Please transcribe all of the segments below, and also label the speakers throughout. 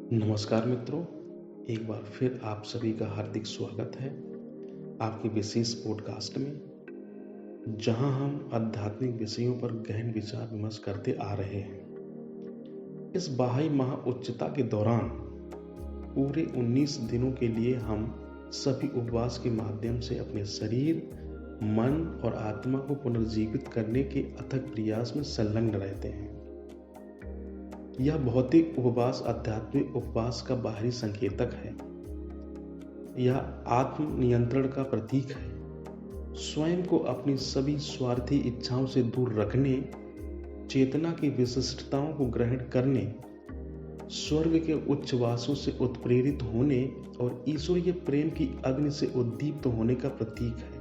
Speaker 1: नमस्कार मित्रों, एक बार फिर आप सभी का हार्दिक स्वागत है आपके विशेष पॉडकास्ट में, जहां हम आध्यात्मिक विषयों पर गहन विचार विमर्श करते आ रहे हैं। इस बाई माह उच्चता के दौरान पूरे 19 दिनों के लिए हम सभी उपवास के माध्यम से अपने शरीर, मन और आत्मा को पुनर्जीवित करने के अथक प्रयास में संलग्न रहते हैं। यह भौतिक उपवास आध्यात्मिक उपवास का बाहरी संकेतक है। यह आत्म नियंत्रण का प्रतीक है। स्वयं को अपनी सभी स्वार्थी इच्छाओं से दूर रखने, चेतना की विशिष्टताओं को ग्रहण करने, स्वर्ग के उच्चवासों से उत्प्रेरित होने और ईश्वरीय प्रेम की अग्नि से उद्दीप्त होने का प्रतीक है।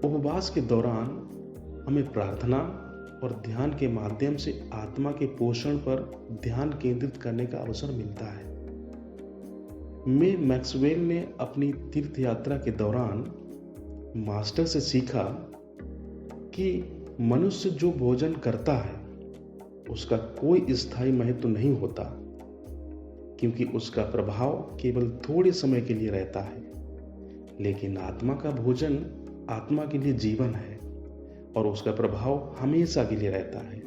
Speaker 1: उपवास के दौरान हमें प्रार्थना और ध्यान के माध्यम से आत्मा के पोषण पर ध्यान केंद्रित करने का अवसर मिलता है। मैक्सवेल ने अपनी तीर्थ यात्रा के दौरान मास्टर से सीखा कि मनुष्य जो भोजन करता है उसका कोई स्थायी महत्व नहीं होता, क्योंकि उसका प्रभाव केवल थोड़े समय के लिए रहता है। लेकिन आत्मा का भोजन आत्मा के लिए जीवन है और उसका प्रभाव हमेशा के लिए रहता है।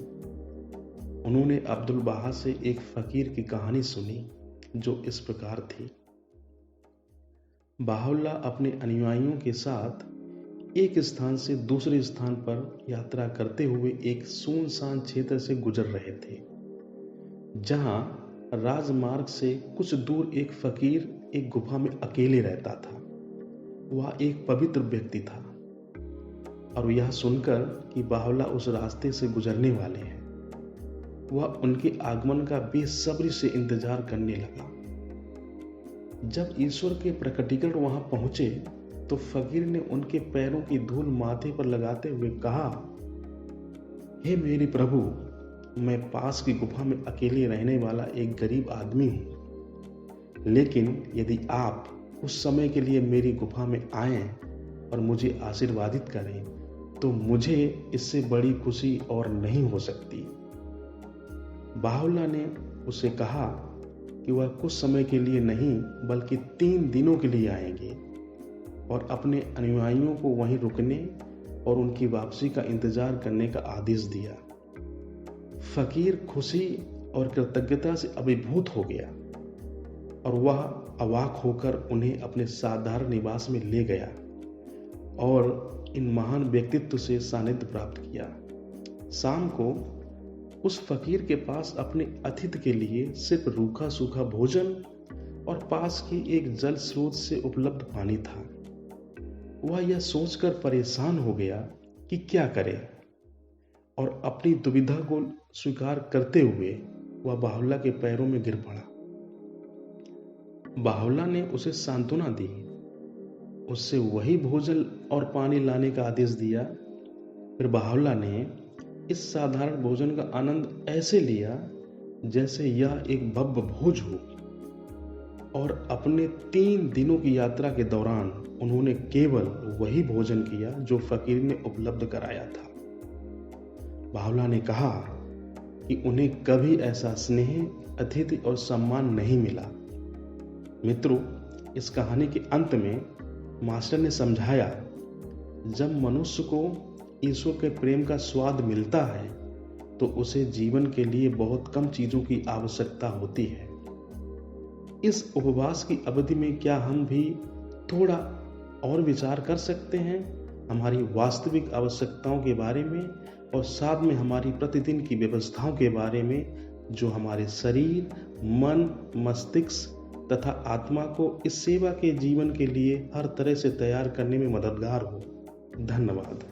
Speaker 1: उन्होंने अब्दुल बहा से एक फकीर की कहानी सुनी जो इस प्रकार थी। बाहुल्लाह अपने अनुयायियों के साथ एक स्थान से दूसरे स्थान पर यात्रा करते हुए एक सुनसान क्षेत्र से गुजर रहे थे, जहां राजमार्ग से कुछ दूर एक फकीर एक गुफा में अकेले रहता था। वह एक पवित्र व्यक्ति था और यह सुनकर कि बाहुल्लाह उस रास्ते से गुजरने वाले हैं, वह उनके आगमन का बेसब्री से इंतजार करने लगा। जब ईश्वर के प्रकटीकरण वहां पहुंचे तो फकीर ने उनके पैरों की धूल माथे पर लगाते हुए कहा, हे मेरे प्रभु, मैं पास की गुफा में अकेले रहने वाला एक गरीब आदमी हूं, लेकिन यदि आप उस समय के लिए मेरी गुफा में आए और मुझे आशीर्वादित करें तो मुझे इससे बड़ी खुशी और नहीं हो सकती। बाहुल्लाह ने उसे कहा कि वह कुछ समय के लिए नहीं बल्कि 3 दिनों के लिए आएंगे और अपने अनुयायियों को वहीं रुकने और उनकी वापसी का इंतजार करने का आदेश दिया। फकीर खुशी और कृतज्ञता से अभिभूत हो गया और वह अवाक होकर उन्हें अपने साधारण निवास में ले गया और इन महान व्यक्तित्व से सानिध्य प्राप्त किया। शाम को उस फकीर के पास अपने अतिथि के लिए सिर्फ रूखा सूखा भोजन और पास की एक जल स्रोत से उपलब्ध पानी था। वह यह सोचकर परेशान हो गया कि क्या करे, और अपनी दुविधा को स्वीकार करते हुए वह बाहुल्लाह के पैरों में गिर पड़ा। बाहुल्लाह ने उसे सांत्वना दी, उससे वही भोजन और पानी लाने का आदेश दिया। फिर बाहुल्लाह ने इस साधारण भोजन का आनंद ऐसे लिया जैसे यह एक भव्य भोज हो, और अपने 3 दिनों की यात्रा के दौरान उन्होंने केवल वही भोजन किया जो फकीर ने उपलब्ध कराया था। बाहुल्लाह ने कहा कि उन्हें कभी ऐसा स्नेह, अतिथि और सम्मान नहीं मिला। मित्रों, इस कहानी के अंत में मास्टर ने समझाया, जब मनुष्य को ईश्वर के प्रेम का स्वाद मिलता है तो उसे जीवन के लिए बहुत कम चीजों की आवश्यकता होती है। इस उपवास की अवधि में क्या हम भी थोड़ा और विचार कर सकते हैं हमारी वास्तविक आवश्यकताओं के बारे में और साथ में हमारी प्रतिदिन की व्यवस्थाओं के बारे में, जो हमारे शरीर, मन, मस्तिष्क तथा आत्मा को इस सेवा के जीवन के लिए हर तरह से तैयार करने में मददगार हो। धन्यवाद।